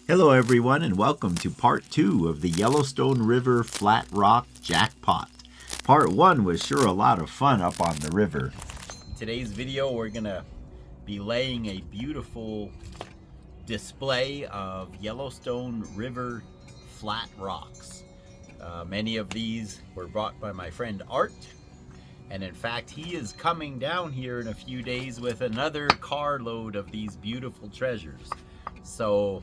Hello everyone and welcome to part 2 of the Yellowstone River Flat Rock Jackpot. Part 1 was sure a lot of fun up on the river. In today's video we're gonna be laying a beautiful display of Yellowstone River flat rocks. Many of these were brought by my friend Art, and in fact he is coming down here in a few days with another carload of these beautiful treasures. So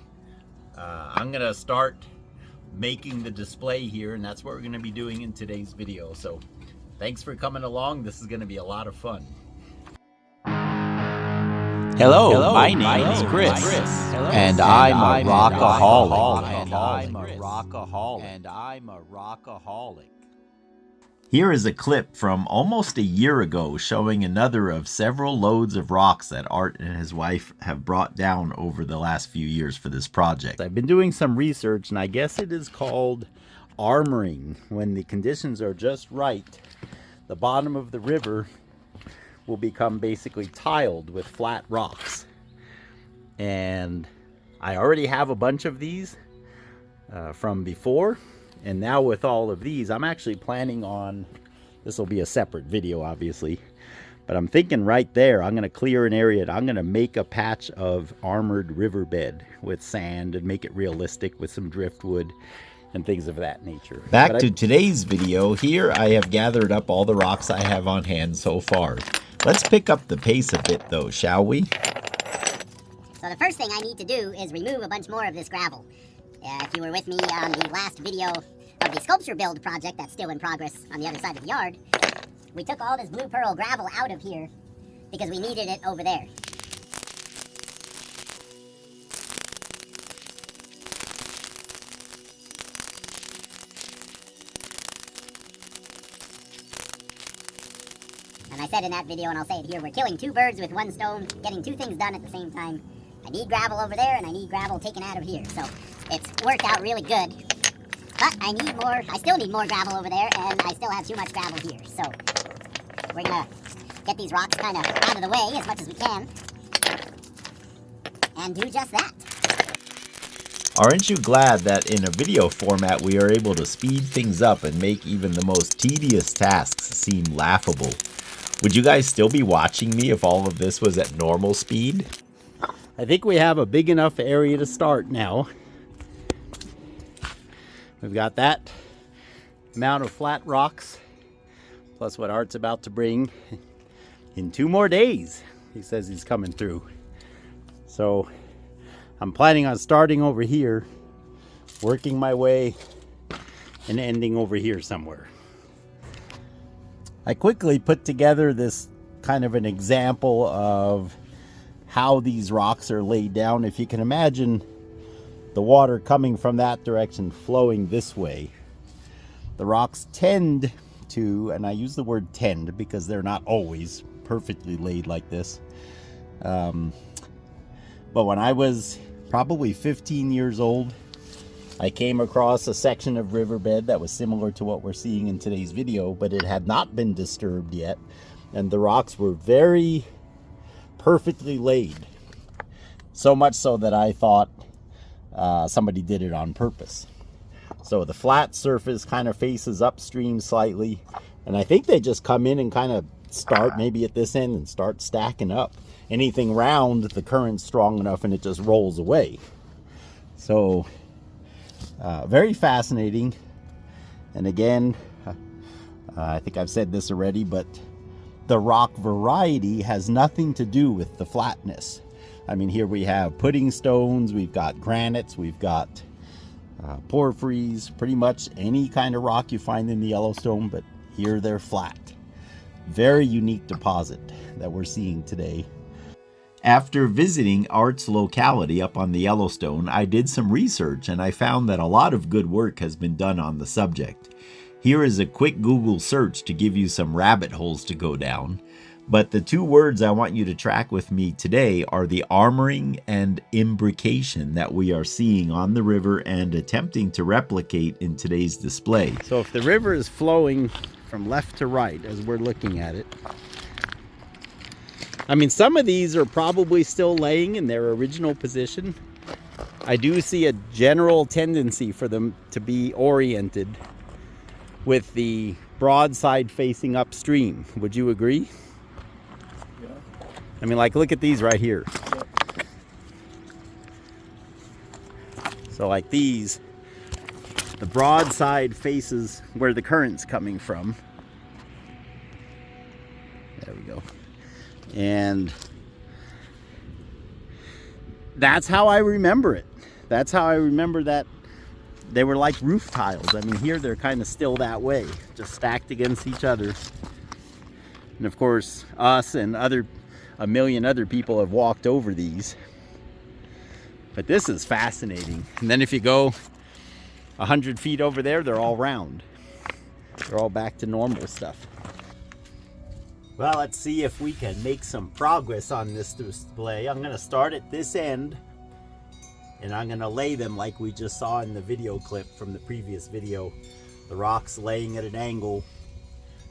I'm gonna start making the display here, and that's what we're gonna be doing in today's video. So thanks for coming along. This is gonna be a lot of fun. Hello, my name is Chris, and I'm a rockaholic. Here is a clip from almost a year ago showing another of several loads of rocks that Art and his wife have brought down over the last few years for this project. I've been doing some research, and I guess it is called armoring. When the conditions are just right, the bottom of the river will become basically tiled with flat rocks. And I already have a bunch of these from before. And now with all of these, I'm actually planning on, this will be a separate video obviously, but I'm thinking right there, I'm going to clear an area and I'm going to make a patch of armored riverbed with sand and make it realistic with some driftwood and things of that nature. Back to today's video. Here I have gathered up all the rocks I have on hand so far. Let's pick up the pace a bit though, shall we? So the first thing I need to do is remove a bunch more of this gravel. If you were with me on the last video of the sculpture build project that's still in progress on the other side of the yard, we took all this blue pearl gravel out of here because we needed it over there. And I said in that video, and I'll say it here, we're killing two birds with one stone, getting two things done at the same time. I need gravel over there, and I need gravel taken out of here. So it's worked out really good. But I need more, I still need more gravel over there, and I still have too much gravel here. So we're gonna get these rocks kind of out of the way as much as we can, and do just that. Aren't you glad that in a video format we are able to speed things up and make even the most tedious tasks seem laughable? Would you guys still be watching me if all of this was at normal speed? I think we have a big enough area to start now. We've got that amount of flat rocks, plus what Art's about to bring in 2 more days. He says he's coming through. So I'm planning on starting over here, working my way, and ending over here somewhere. I quickly put together this kind of an example of how these rocks are laid down. If you can imagine the water coming from that direction flowing this way, the rocks tend to, and I use the word tend because they're not always perfectly laid like this, but when I was probably 15 years old, I came across a section of riverbed that was similar to what we're seeing in today's video, but it had not been disturbed yet, and the rocks were very perfectly laid. So much so that I thought somebody did it on purpose. So the flat surface kind of faces upstream slightly, and I think they just come in and kind of start maybe at this end and start stacking up. Anything round, the current's strong enough and it just rolls away. So very fascinating. And again, I think I've said this already, but the rock variety has nothing to do with the flatness. I mean, here we have puddingstones, we've got granites, we've got porphyries, pretty much any kind of rock you find in the Yellowstone, but here they're flat. Very unique deposit that we're seeing today. After visiting Art's locality up on the Yellowstone, I did some research and I found that a lot of good work has been done on the subject. Here is a quick Google search to give you some rabbit holes to go down. But the 2 words I want you to track with me today are the armoring and imbrication that we are seeing on the river and attempting to replicate in today's display. So if the river is flowing from left to right as we're looking at it, I mean, some of these are probably still laying in their original position, I do see a general tendency for them to be oriented with the broadside facing upstream. Would you agree? Yeah. I mean, like, look at these right here. So like these, the broadside faces where the current's coming from. There we go. And that's how I remember it. That's how I remember that they were like roof tiles. I mean, here they're kind of still that way, just stacked against each other. And of course, us and a million other people have walked over these. But this is fascinating. And then if you go 100 feet over there, they're all round. They're all back to normal stuff. Well, let's see if we can make some progress on this display. I'm gonna start at this end, and I'm gonna lay them like we just saw in the video clip from the previous video. The rocks laying at an angle.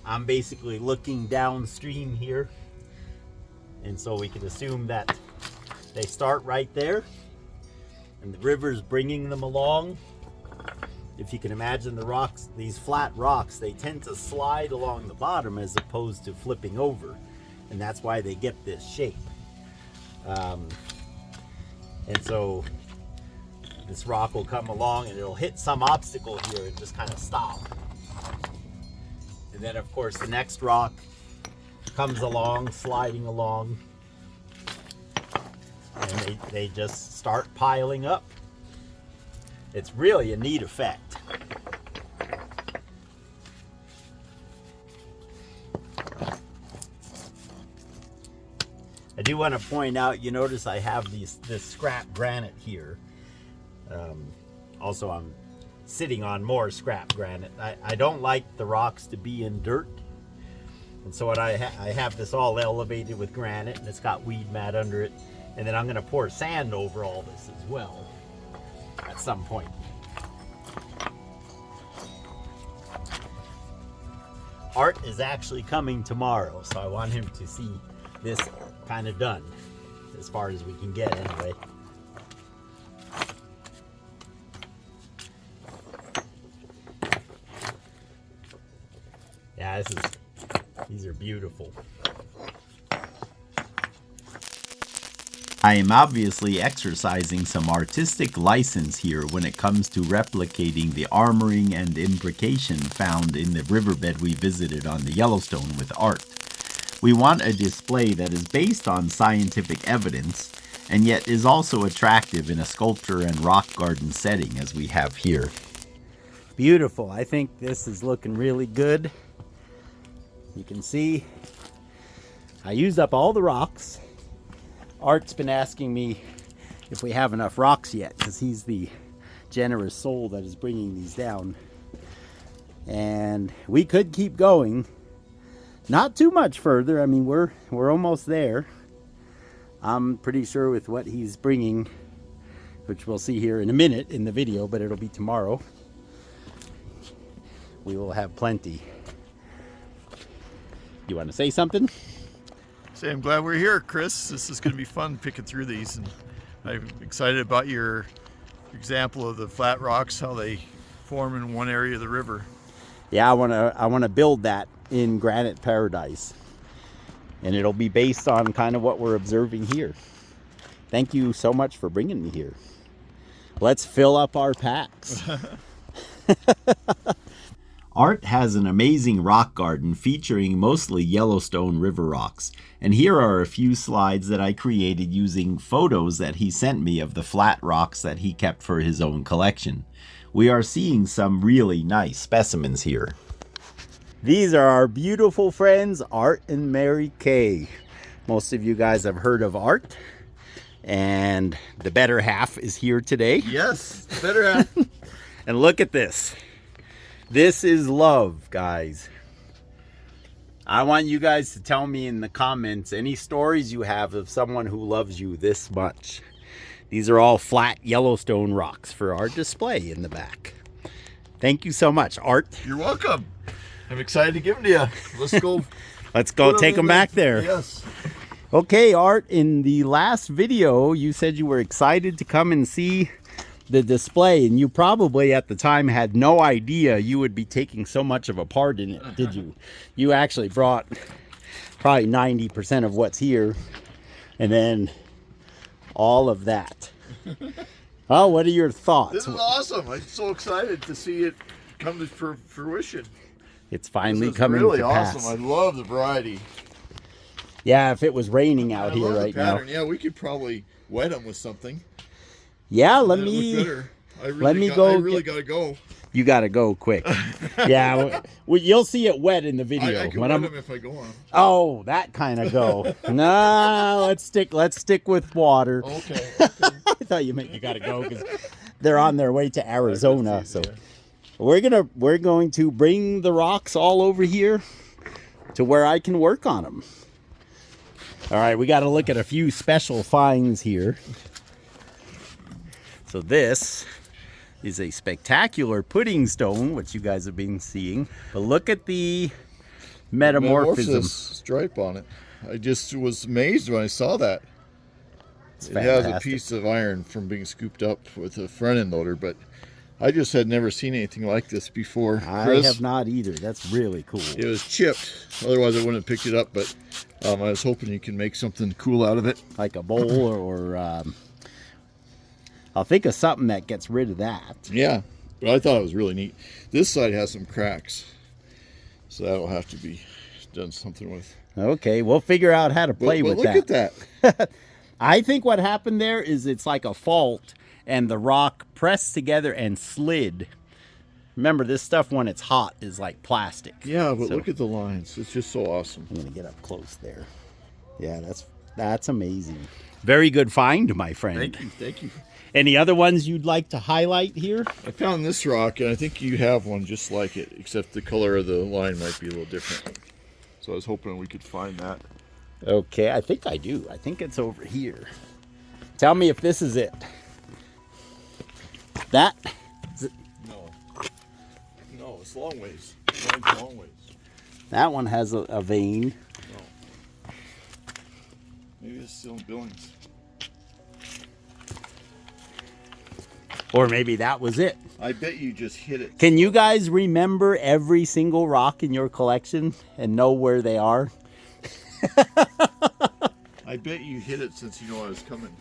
I'm basically looking downstream here. And so we can assume that they start right there, and the river's bringing them along. If you can imagine the rocks, these flat rocks, they tend to slide along the bottom as opposed to flipping over. And that's why they get this shape. And so this rock will come along and it'll hit some obstacle here and just kind of stop. And then of course the next rock comes along, sliding along. And they just start piling up. It's really a neat effect. I do want to point out, you notice I have this scrap granite here. Also, I'm sitting on more scrap granite. I don't like the rocks to be in dirt. And so what I have this all elevated with granite, and it's got weed mat under it. And then I'm going to pour sand over all this as well at some point. Art is actually coming tomorrow, so I want him to see this kind of done, as far as we can get anyway. Yeah, these are beautiful. I am obviously exercising some artistic license here when it comes to replicating the armoring and imbrication found in the riverbed we visited on the Yellowstone with Art. We want a display that is based on scientific evidence and yet is also attractive in a sculpture and rock garden setting as we have here. Beautiful. I think this is looking really good. You can see I used up all the rocks. Art's been asking me if we have enough rocks yet, because he's the generous soul that is bringing these down. And we could keep going. Not too much further. I mean, we're almost there. I'm pretty sure with what he's bringing, which we'll see here in a minute in the video, but it'll be tomorrow, we will have plenty. You want to say something? Say, I'm glad we're here, Chris. This is going to be fun picking through these, and I'm excited about your example of the flat rocks, how they form in one area of the river. Yeah, I want to build that in Granite Paradise, and it'll be based on kind of what we're observing here. Thank you so much for bringing me here. Let's fill up our packs. Art has an amazing rock garden featuring mostly Yellowstone River rocks, and here are a few slides that I created using photos that he sent me of the flat rocks that he kept for his own collection. We are seeing some really nice specimens here. These are our beautiful friends, Art and Mary Kay. Most of you guys have heard of Art, and the better half is here today. Yes, better half. And look at this. This is love, guys. I want you guys to tell me in the comments any stories you have of someone who loves you this much. These are all flat Yellowstone rocks for our display in the back. Thank you so much, Art. You're welcome. I'm excited to give them to you. Let's go. Let's go take them back there. Yes. Okay, Art, in the last video, you said you were excited to come and see the display, and you probably at the time had no idea you would be taking so much of a part in it, did you? You actually brought probably 90% of what's here, and then all of that. Oh, what are your thoughts? This is awesome. I'm so excited to see it come to fruition. It's finally This is coming really to awesome. pass. I love the variety. Yeah, if it was raining out I here love right the now. pattern. Yeah, we could probably wet them with something. Yeah, let Then it me. look better. I really got to go. You got to go quick. Yeah, well, you'll see it wet in the video. I can When wet I'm- them if I go on. Oh, that kind of go. No, let's stick with water. Okay. I thought you meant you got to go because they're on their way to Arizona. So we're going to bring the rocks all over here to where I can work on them. All right, we got to look at a few special finds here. So this is a spectacular pudding stone, which you guys have been seeing. But look at the metamorphism. Stripe on it. I just was amazed when I saw that. It's It has a fantastic. piece of iron from being scooped up with a front end loader, but I just had never seen anything like this before. I Chris, have not either. That's really cool. It was chipped, otherwise I wouldn't have picked it up, but I was hoping you can make something cool out of it. Like a bowl or I'll think of something that gets rid of that. Yeah, but I thought it was really neat. This side has some cracks, so that'll have to be done something with. Okay, we'll figure out how to play But with look that. at that. I think what happened there is it's like a fault and the rock pressed together and slid. Remember, this stuff when it's hot is like plastic. Yeah, but So- look at the lines. It's just so awesome. I'm gonna get up close there. Yeah, that's amazing. Very good find, my friend. Thank you. Any other ones you'd like to highlight here? I found this rock, and I think you have one just like it, except the color of the line might be a little different. So I was hoping we could find that. Okay, I think I do. I think it's over here. Tell me if this is it. That? No, it's long ways. It's long ways. That one has a vein. Maybe it's still in Billings. Or maybe that was it. I bet you just hit it. Can you guys remember every single rock in your collection and know where they are? I bet you hit it since you know I was coming.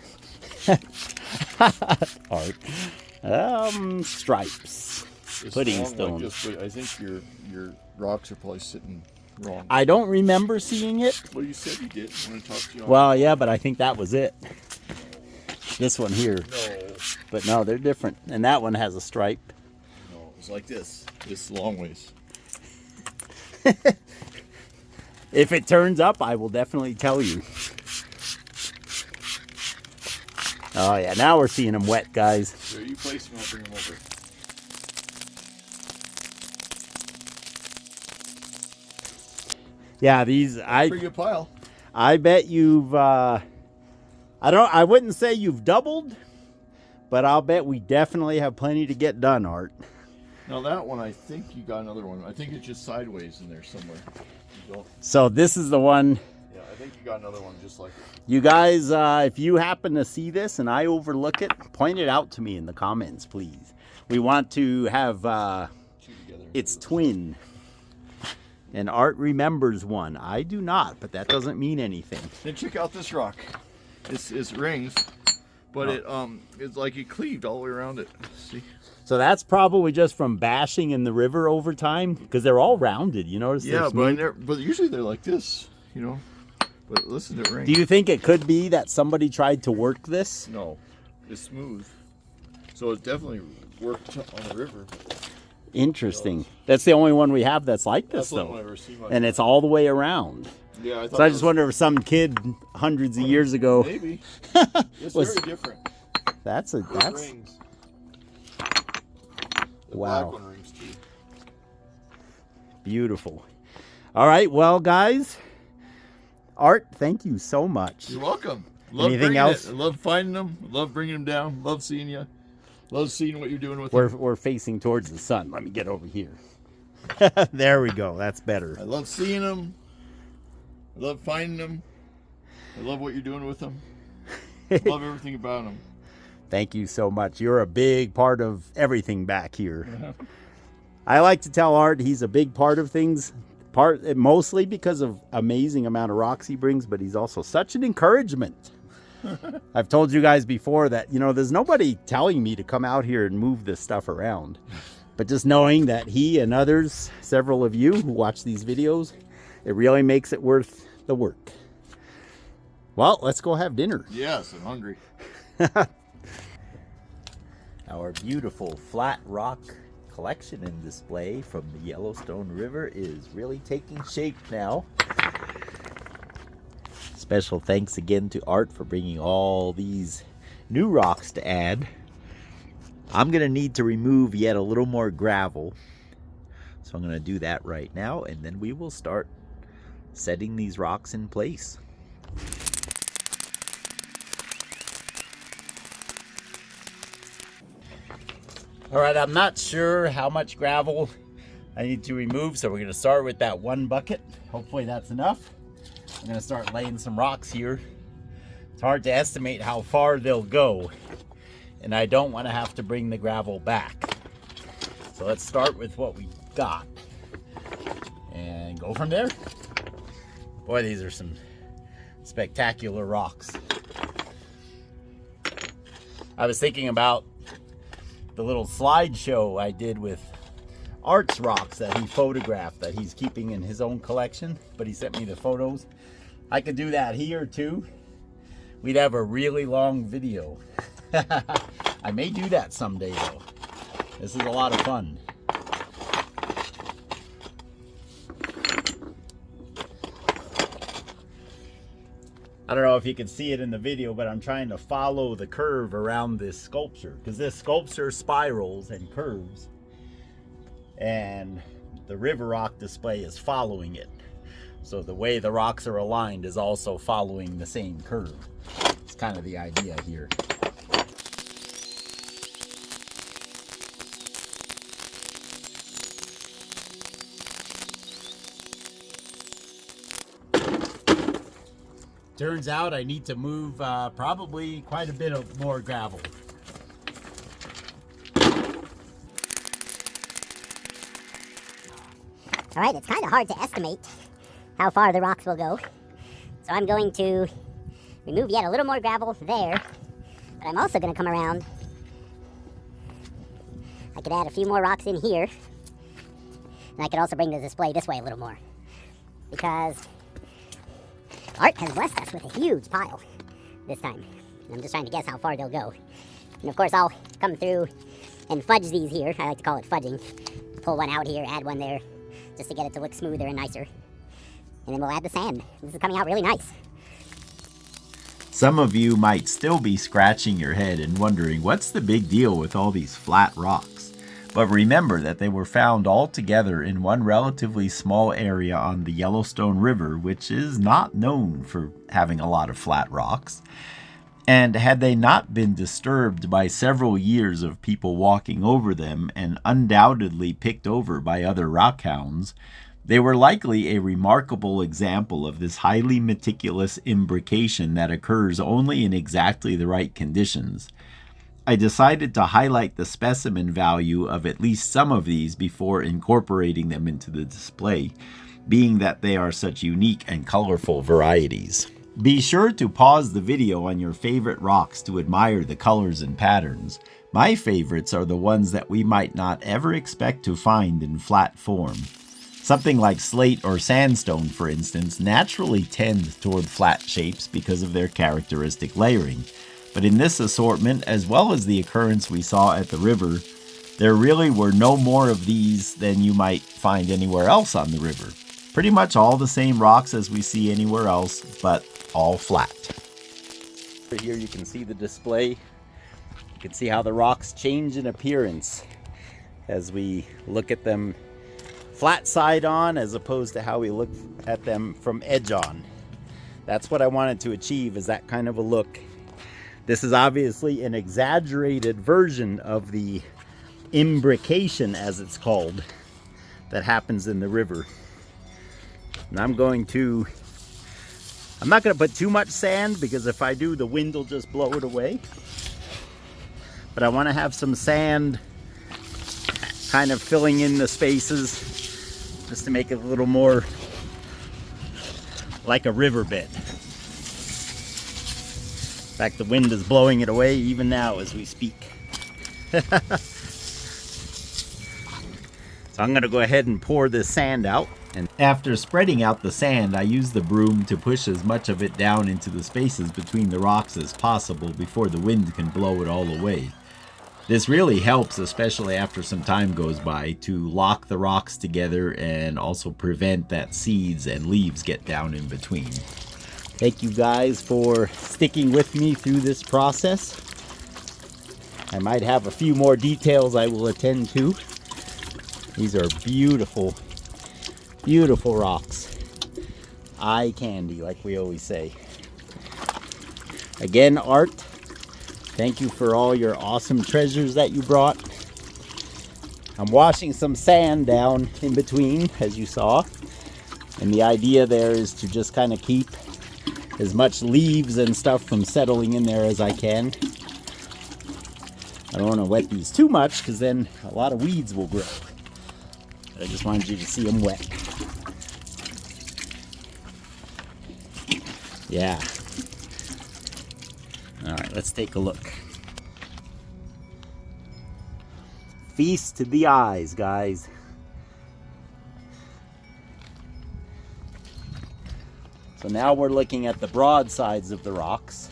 Art. Stripes. It's Pudding long stone. like this, but I think your rocks are probably sitting wrong. I don't remember seeing it. Well, you said you did when I talked to you. Well, yeah, but I think that was it. This one here. No, But no, they're different. And that one has a stripe. it's like this. It's long ways. If it turns up, I will definitely tell you. Oh, yeah, now we're seeing them wet, guys. So you place them, I'll bring them over. Yeah, these, Pretty good pile. I bet you've, I wouldn't say you've doubled, but I'll bet we definitely have plenty to get done, Art. Now that one, I think you got another one. I think it's just sideways in there somewhere. You don't. So this is the one. Yeah, I think you got another one just like it. You guys, if you happen to see this and I overlook it, point it out to me in the comments, please. We want to have Two together. its twin. And Art remembers one. I do not, but that doesn't mean anything. Then check out this rock. It's rings, but it's like it cleaved all the way around it. See? So that's probably just from bashing in the river over time, because they're all rounded. You notice? Yeah, they're but smooth? but usually they're like this, you know. But listen to it ring. Do you think it could be that somebody tried to work this? No, it's smooth. So it definitely worked on the river. Interesting. That's the only one we have that's like this, That's the only one though. I've ever seen. Like And it's all the way around. yeah, I thought So I it just was- wonder if some kid hundreds of years ago. Maybe. It's Was- very different. That's It that's rings. The Wow. black one rings too. beautiful. All right, well, guys, Art, thank you so much. You're welcome. Love Anything bringing else? It. I love finding them. Love bringing them down. Love seeing you. Love seeing what you're doing with them. We're facing towards the sun. Let me get over here. There we go. That's better. I love seeing them. I love finding them. I love what you're doing with them. I love everything about them. Thank you so much. You're a big part of everything back here. I like to tell Art he's a big part of things, mostly because of amazing amount of rocks he brings, but he's also such an encouragement. I've told you guys before that, you know, there's nobody telling me to come out here and move this stuff around. But just knowing that he and others, several of you who watch these videos, it really makes it worth the work. Well, let's go have dinner. Yes, I'm hungry. Our beautiful flat rock collection and display from the Yellowstone River is really taking shape now. Special thanks again to Art for bringing all these new rocks to add. I'm going to need to remove yet a little more gravel. So I'm going to do that right now, and then we will start setting these rocks in place. All right, I'm not sure how much gravel I need to remove, so we're going to start with that one bucket. Hopefully that's enough. I'm going to start laying some rocks here. It's hard to estimate how far they'll go, and I don't want to have to bring the gravel back. So let's start with what we got and go from there. Boy, these are some spectacular rocks. I was thinking about the little slideshow I did with Art's rocks that he photographed that he's keeping in his own collection, but he sent me the photos. I could do that here too. We'd have a really long video. I may do that someday though. This is a lot of fun. I don't know if you can see it in the video, but I'm trying to follow the curve around this sculpture, because this sculpture spirals and curves, and the river rock display is following it. So the way the rocks are aligned is also following the same curve. It's kind of the idea here. Turns out I need to move probably quite a bit of more gravel. All right, it's kind of hard to estimate how far the rocks will go. So I'm going to remove yet a little more gravel there, but I'm also going to come around. I could add a few more rocks in here, and I could also bring the display this way a little more, because Art has blessed us with a huge pile this time. I'm just trying to guess how far they'll go. And of course I'll come through and fudge these here. I like to call it fudging. Pull one out here, add one there, just to get it to look smoother and nicer. And then we'll add the sand. This is coming out really nice. Some of you might still be scratching your head and wondering what's the big deal with all these flat rocks. But remember that they were found all together in one relatively small area on the Yellowstone River, which is not known for having a lot of flat rocks. And had they not been disturbed by several years of people walking over them and undoubtedly picked over by other rockhounds, they were likely a remarkable example of this highly meticulous imbrication that occurs only in exactly the right conditions. I decided to highlight the specimen value of at least some of these before incorporating them into the display, being that they are such unique and colorful varieties. Be sure to pause the video on your favorite rocks to admire the colors and patterns. My favorites are the ones that we might not ever expect to find in flat form. Something like slate or sandstone, for instance, naturally tend toward flat shapes because of their characteristic layering. But in this assortment, as well as the occurrence we saw at the river, there really were no more of these than you might find anywhere else on the river. Pretty much all the same rocks as we see anywhere else, but all flat. Here you can see the display. You can see how the rocks change in appearance as we look at them flat side on as opposed to how we look at them from edge on. That's what I wanted to achieve, is that kind of a look. This is obviously an exaggerated version of the imbrication, as it's called, that happens in the river. And I'm not going to put too much sand, because if I do, the wind will just blow it away. but I want to have some sand kind of filling in the spaces just to make it a little more like a riverbed. In fact, the wind is blowing it away even now as we speak. So I'm going to go ahead and pour this sand out. And after spreading out the sand, I use the broom to push as much of it down into the spaces between the rocks as possible before the wind can blow it all away. This really helps, especially after some time goes by, to lock the rocks together and also prevent that seeds and leaves get down in between. Thank you guys for sticking with me through this process. I might have a few more details I will attend to. These are beautiful, beautiful rocks. Eye candy, like we always say. Again, Art, thank you for all your awesome treasures that you brought. I'm washing some sand down in between, as you saw. And the idea there is to just kind of keep as much leaves and stuff from settling in there as I can. I don't want to wet these too much because then a lot of weeds will grow. I just wanted you to see them wet. Yeah. All right, let's take a look. Feast to the eyes, guys. So now we're looking at the broad sides of the rocks.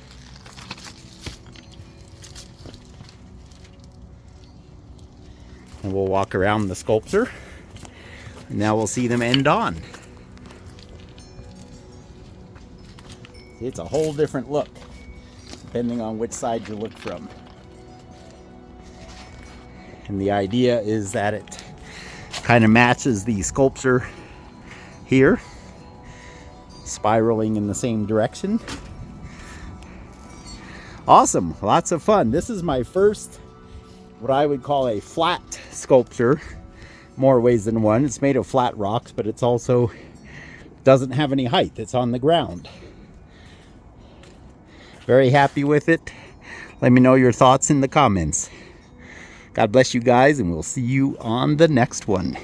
And we'll walk around the sculpture. And now we'll see them end on. It's a whole different look, depending on which side you look from. And the idea is that it kind of matches the sculpture here, spiraling in the same direction. Awesome, lots of fun. This is my first, what I would call a flat sculpture. More ways than one. It's made of flat rocks, but it's also doesn't have any height. It's on the ground. Very happy with it. Let me know your thoughts in the comments. God bless you guys, and we'll see you on the next one.